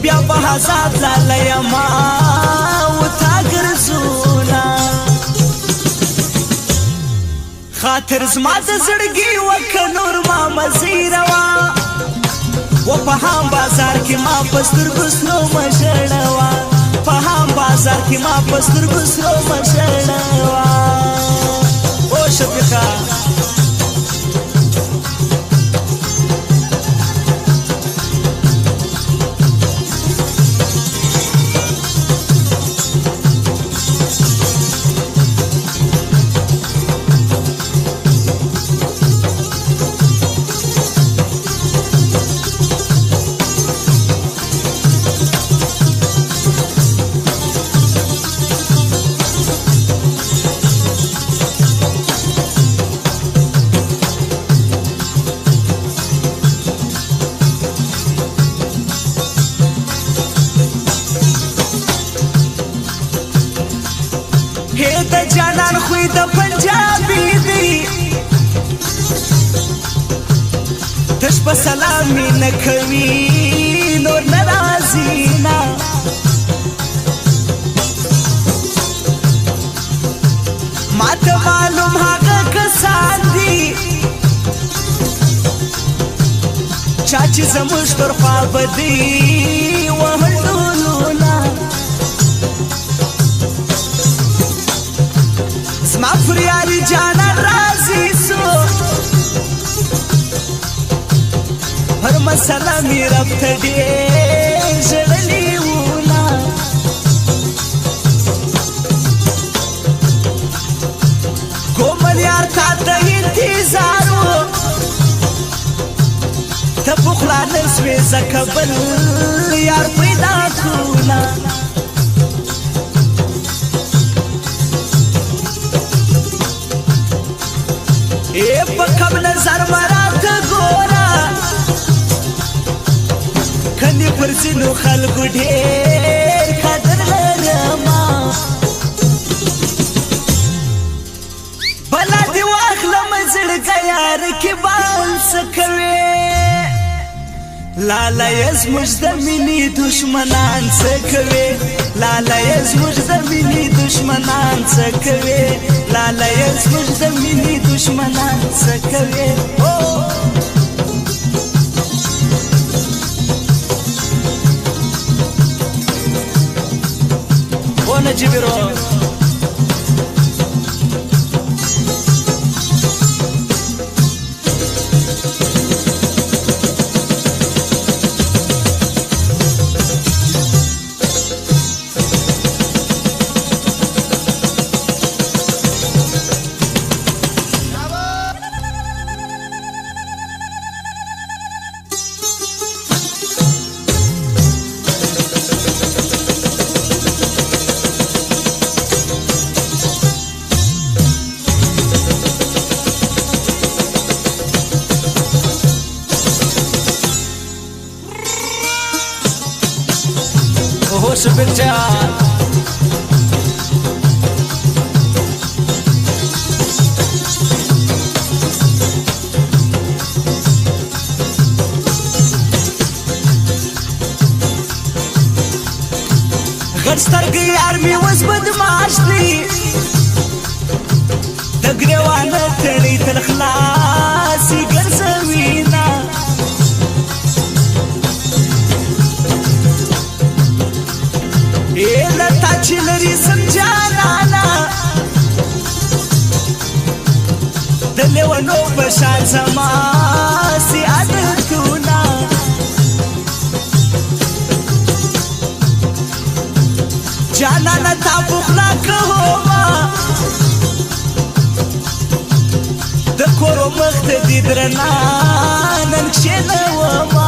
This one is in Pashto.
بیا په حساب لالی ما وتا ګرځونا خاطر زما د زړګي وکه نور ما مزیروا و په هم بازار کې ما پسترګو سرو مشړوا په هم بازار کې ما پسترګو سرو مشړوا او شفیقه د جانان خوی د پنجابی دی تش په سلام نه کوي نور ناراضی نا ماته معلوم هغه کسان دي چا چې زموږ پر خوا بدي وهلولونا زما فریادی جانا رازی سو هر مسئلہ می رفت دیر جڑلی ونا کومل یار تا تا انتظارو تا بخلا نسوی زکبل یار پیدا کونا په کم نظر مراته ګورا کني پر ځینو خلکو ډېر قدر لرما بلا دې واخلم زړګی یار کې بال څه کوې لالا یې زموږ د مینې دشمنان څه کوې لالا یې زموږ د مینې دشمنان څه کوې لالا یې زموږ د مینې دشمنان څه کوې او نجیبرو شفیق جان غټ سترګې یار مې اوس بدماش دی د ګریوانه تړي تر خلاصې ګرځوینه لتا چې لري سمجانانا د لیونو په شان زما سي عادتونه جانانا تا بخلا کوما د کورو مخ ته دي درنا نن کښېنوما